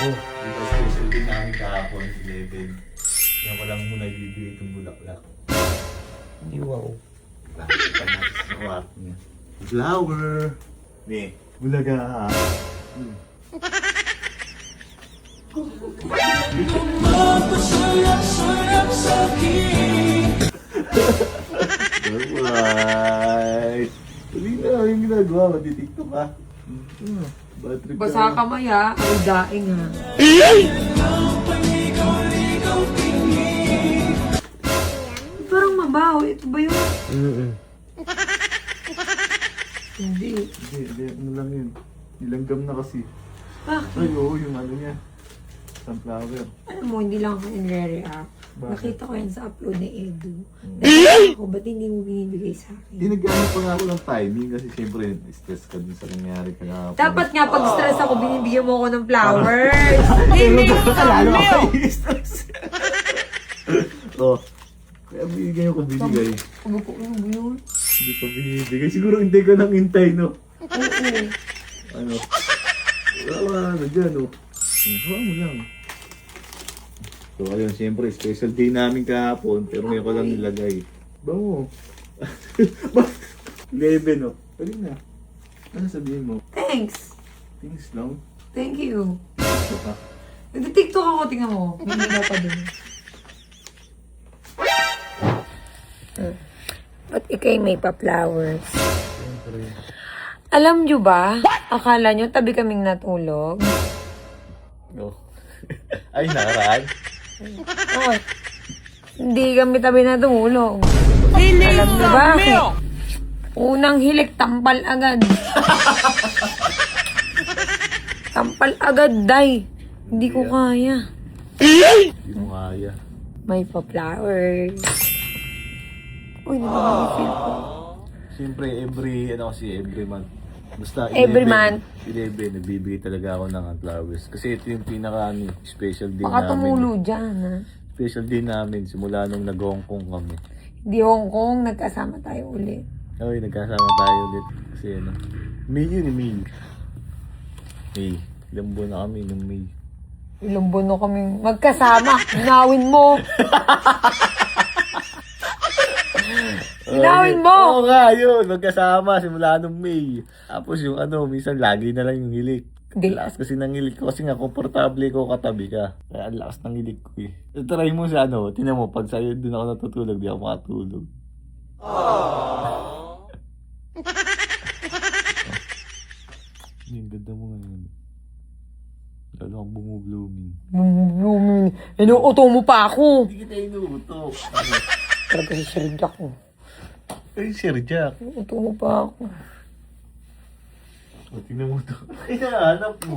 Oh, dito special din namin kahapon, 11. Kaya ko lang muna ibibigay itong bulaklak. Hindi wow. Bakit pa natin sa kwarto niya? Flower! Ni, bulaga ha. Alright! Tuloy na, yung ginagawa, matitiktok ka. Bad trip ka. Basa kamay ha. Ay, daing ha. Parang mabaho. Ito ba yun? Hindi. Hindi, ano lang yun. Nilanggam na kasi. Bakit? Ay, oo, yung ano niya. Sunflower. Alam mo, hindi lang ako nire-react. Bakit? Nakita ko yan sa upload ni Edu. Nakita ko, ba't hindi mo binibigay sa akin? Tinagano pa nga ako ng timing kasi siyempre stress ka dun sa nangyari kahapon. Dapat nga pag stress ako, binibigyan mo ako ng flowers. Hindi Lalo kami. ako stress. Oh, kaya binigay ko binigay. Ano ko, ano ba yun? Hindi pa binibigay. Siguro hindi ko nang hintay, no? Oo. Ano? Wala na dyan, no? Hawa mo lang. So, ayun, siyempre, special day namin kahapon, pero ngayon ko lang nilagay. Bango. 11, no? Pwede na. Ano sabihin mo? Thanks. Things lang. Thank you. Ito ka. Nag-tiktok ako, tingnan mo. May hila pa dun. Ba't ikay may pa-flowers? Siyempre. Alam nyo ba? Akala nyo tabi kaming natulog? No. Ay, nakaraan? Oh, hindi kami tabi natulog. Alam nyo bakit? Unang hilik, tampal agad. Tampal agad, day. Hindi ko kaya. Hindi mo kaya. May pa-flowers. Uy, nakakafeel ko. Siyempre, every month. Basta Every month. 11, nagbibigay talaga ako ng flowers. Kasi ito yung pinaka special day Baka namin. tumulo dyan, ha? Special day namin simula nung nag-Hong Kong kami. Di Hong Kong, nagkasama tayo ulit. Ay, nagkasama tayo ulit. Kasi ano, May yun eh, May. May. Ilang buwan na kami nung May. Ilang buwan na kaming magkasama. Ginawin mo. Ginawin mo. Oo nga, yun. Magkasama simula nung May. Tapos yung ano, minsan lagi na lang yung hilik. Hindi. Ang lakas kasi ng hilik ko kasi nga komportable ko katabi ka. Kaya ang lakas ng hilik ko eh. Try mo sa ano, tinan mo, pag sa'yo doon ako natutulog, di ako makatulog. Yung ganda mo ngayon. Lalo kang bumublooming. Blooming. Inuuto mo pa ako. Hindi kita inuuto. Ano? Talaga si Sir Jack ko. Ay, Sir Jack. Inuuto mo pa ako. O, tingnan mo ito. Ay, nahanap mo.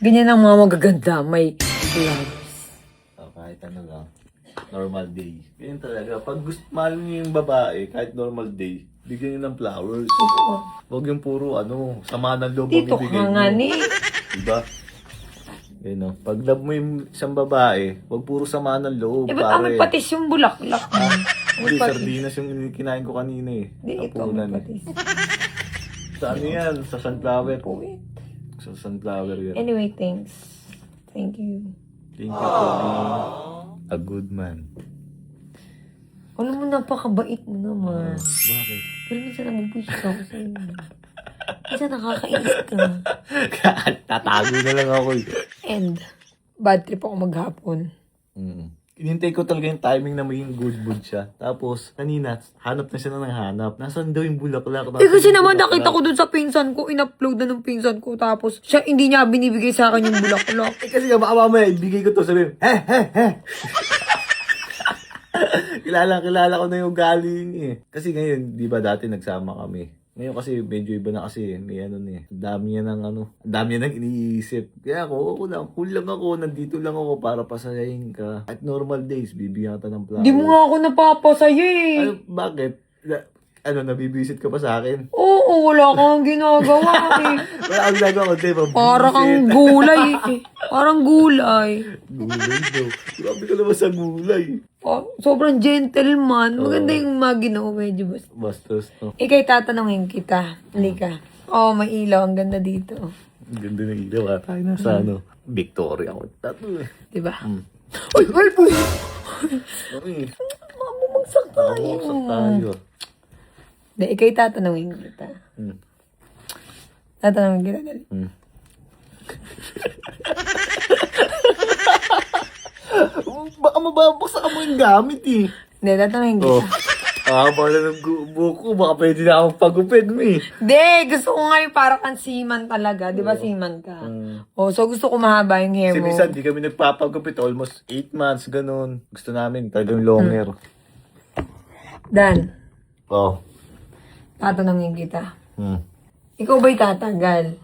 Ganyan ang mga magaganda. May flowers. Oh, kahit ano lang. Normal day. Ganyan talaga. Pag gusto, mahal niyo yung babae, kahit normal day, bigyan niyo ng flowers. Huwag yung puro ano, sama ng loob ang Dito ibigay ka mo. nga ni. Diba? Yan o. Pag love mo yung isang babae, huwag puro sama ng loob, Eh, ba't pare. amoy patis yung bulaklak mo? Hindi, sardinas yung kinain ko kanina eh. Hindi, ito Tapunan amoy eh. patis. Sa ano yan? Sa sunflower. Wait. Sa sunflower yan. Anyway, thanks. Thank you. Thank you for being a good man. Alam mo, napakabait mo naman. Bakit? Pero minsan nabubuisit ako sa iyo. Minsan nakakainis ka. Tatago na lang ako eh. And, bad trip ako maghapon. Inintay ko talaga yung timing na maging good mood siya. Tapos, kanina, hanap na siya na ng hanap. Nasaan daw yung bulaklak? Eh kasi naman nakita ko dun sa pinsan ko, in-upload na ng pinsan ko. Tapos, siya hindi niya binibigay sa akin yung bulaklak. Eh kasi nga, baka mamaya, ibigay ko to. Sabi, kilala ko na yung galing eh. Kasi ngayon, di ba dati nagsama kami. Ngayon kasi medyo iba na kasi may ano eh. Ang dami niya ng ano, ang dami niya ng iniisip. Kaya ako lang, cool lang ako, nandito lang ako para pasayahin ka. At normal days, bibigyan kita ng flowers. Hindi mo nga ako napapasaya eh. Ano, bakit? Nabibisit ka pa sa akin? Oo, wala kang ginagawa eh. Wala ang nagawa ko, di ba? Parang kang gulay eh. Parang gulay. Gulay daw. Grabe ka naman sa gulay. Oh, sobrang gentleman. Maganda yung mga ginawa, medyo basta. Bastos, no? Ikay tatanungin kita. Halika. Oh, may ilaw. Ang ganda dito. Ang ganda ng ilaw, ha? Tayo nasa ano? Victoria ako. Tato eh. Diba? Ay, boy! Okay. Mamumagsak tayo. Bumagsak tayo. Hindi, ikay tatanungin kita. Tatanungin kita dali. Baka mababaksak mo yung gamit eh. Hindi, tatanungin kita. Oh. Bala ng buko. Baka pwede na akong pagupit mo eh. Hindi, gusto ko nga yung parang kang seaman talaga. Di ba seaman ka? Oh, so gusto ko mahaba yung hair Kasi mo. minsan di kami nagpapagupit. Almost 8 months, ganun. Gusto namin talagang long hair. Dan, Oh. tatanungin kita. Hmm. Ikaw ba'y tatagal?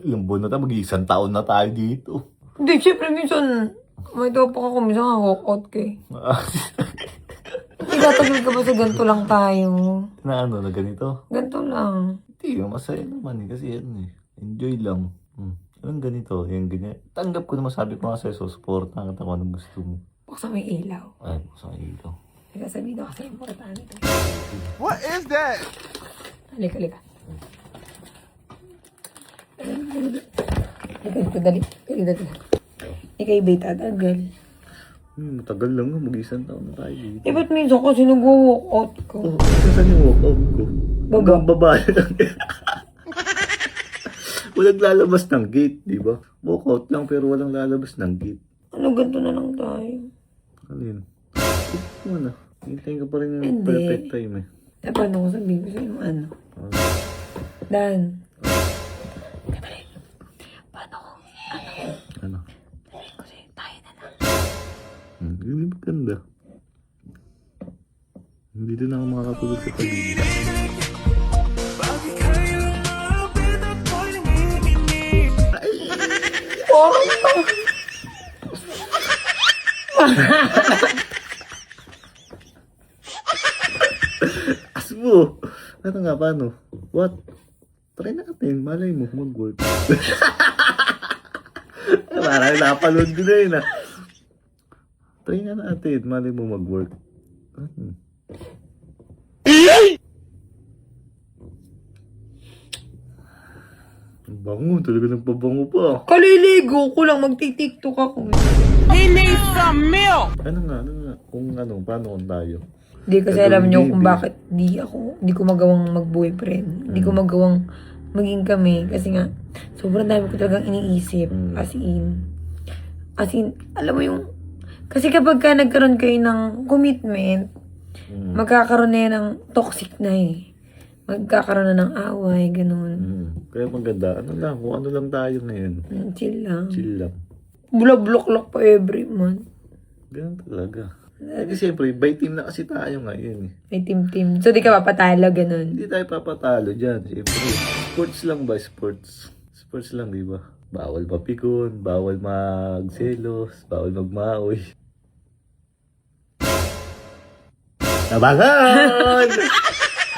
Ilang buwan na tayo, mag-isang taon na tayo dito. Hindi, syempre minsan, may topak ako, minsan nga walk out ka eh. Tatagal ka ba sa ganito lang tayo? Na ano, na ganito? Ganito lang. Hindi, masaya naman eh. Kasi ano eh, enjoy lang. Anong ganito, yung ganyan. Tanggap ko naman, sabi ko nga sa'yo, so support na kita kung anong gusto mo. Buksan mo yung ilaw. Ay, sa ito. Halika sa video kasi importante. What is that? Halika, halika. Halika dito, dali. Halika dito. Ikay ba'y tatagal? Matagal lang nga, mag-isang taon na tayo dito. Eh, ba't minsan kasi nag-walk out ka? Oh, saan yung walkout ko? Baba. Babae lang. Walang lalabas ng gate, di ba? Walkout lang pero walang lalabas ng gate. Ano, ganito na lang tayo. Alin? Ano na? Hintayin ka pa rin yung Hindi. perfect time eh. Eh, paano ko sabihin ko sa'yo ano? Dan. Kabalik. Paano ko? Ano? Sabihin ko sa'yo, tayo na lang. Hindi maganda. Hindi din ako makakatulog sa paligid. Asbo! Ano nga, paano? What? Try natin, malay mo, mag-work. Parang napanood ko na yun ah. Try nga natin, malay mo mag-work. Ang bango, talaga nagpabango pa. Kaliligo ko lang, magti-tiktok ako. Ano nga, kung ano, paano kung tayo? Hindi kasi Gagawin alam niyo baby. kung bakit di ko magawang mag-boyfriend. Hindi ko magawang maging kami. Kasi nga, sobrang dami ko talagang iniisip. As in, alam mo yung, kasi kapag ka nagkaroon kayo ng commitment, magkakaroon na yan ng toxic na eh. Magkakaroon na ng away, ganun. Kaya maganda, ano lang, kung ano lang tayo ngayon. Chill lang. Chill lang. Block pa every month. Ganun talaga. Kasi siyempre, by team na kasi tayo ngayon eh. May team. So, di ka papatalo, ganun. Hindi tayo papatalo dyan. Siyempre, sports lang ba? Sports. Sports lang, di ba? Bawal mapikon, bawal magselos, bawal magmaoy. Nabangan!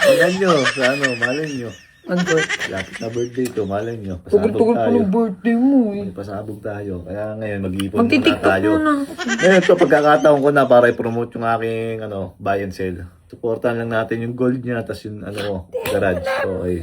Tingnan nyo, sa ano, malay nyo. Mag-work. Lapit na birthday ko, malay nyo. Tugol-tugol pa ng birthday mo eh. May pasabog tayo. Kaya ngayon, mag-iipon muna Magti-tiktok tayo. muna. Ngayon, ito, pagkakataon ko na para i-promote yung aking buy and sell. Supportan lang natin yung gold niya, tas yung garage. Okay.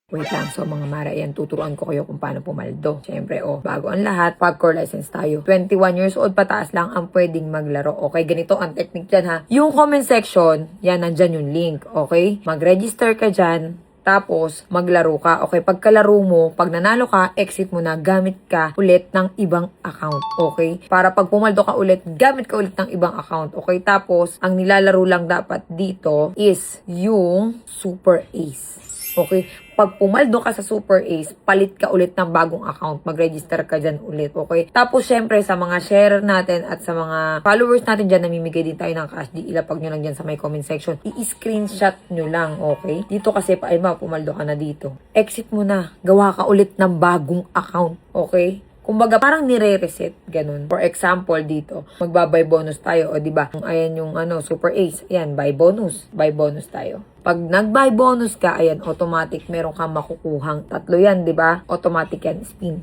Wait lang, so mga Mara, yan, tuturuan ko kayo kung paano pumaldo. Siyempre, bago ang lahat, pag-core license tayo. 21 years old pataas lang ang pwedeng maglaro. Okay, ganito ang technique dyan ha. Yung comment section, yan, nandyan yung link. Okay? Mag-register ka dyan. Tapos, maglaro ka. Okay, pagkalaro mo, pag nanalo ka, exit mo na, gamit ka ulit ng ibang account. Okay? Para pag pumaldo ka ulit, gamit ka ulit ng ibang account. Okay? Tapos, ang nilalaro lang dapat dito is yung Super Ace. Okay? Pag pumaldo ka sa Super Ace, palit ka ulit ng bagong account. Mag-register ka dyan ulit. Okay? Tapos, syempre, sa mga share natin at sa mga followers natin dyan, namimigay din tayo ng cash. Di ilapag nyo lang dyan sa may comment section. I-screenshot nyo lang. Okay? Dito kasi, pumaldo ka na dito. Exit mo na. Gawa ka ulit ng bagong account. Okay? Kumbaga, parang nire-reset, ganun. For example, dito, magbabay bonus tayo, o diba? Ayan yung Super Ace. Ayan, buy bonus. Buy bonus tayo. Pag nag-buy bonus ka, ayan, automatic, meron kang makukuhang 3 yan, diba? Automatic yan, spin.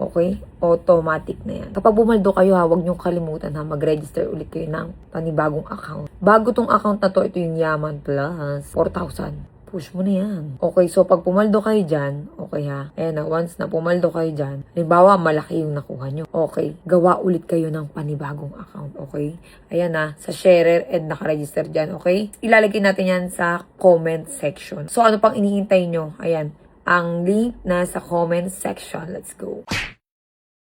Okay? Automatic na yan. Kapag bumaldo kayo ha, huwag niyong kalimutan ha, mag-register ulit kayo ng panibagong account. Bago tong account na to, ito yung Yaman Plus. 4,000. Push mo na yan. Okay, so pag pumaldo kayo dyan, okay ha, ayan na, once na pumaldo kayo dyan, halimbawa, malaki yung nakuha nyo. Okay, gawa ulit kayo ng panibagong account, okay? Ayan na, sa sharer and nakaregister dyan, okay? Ilalagay natin yan sa comment section. So, ano pang inihintay nyo? Ayan, ang link na sa comment section. Let's go.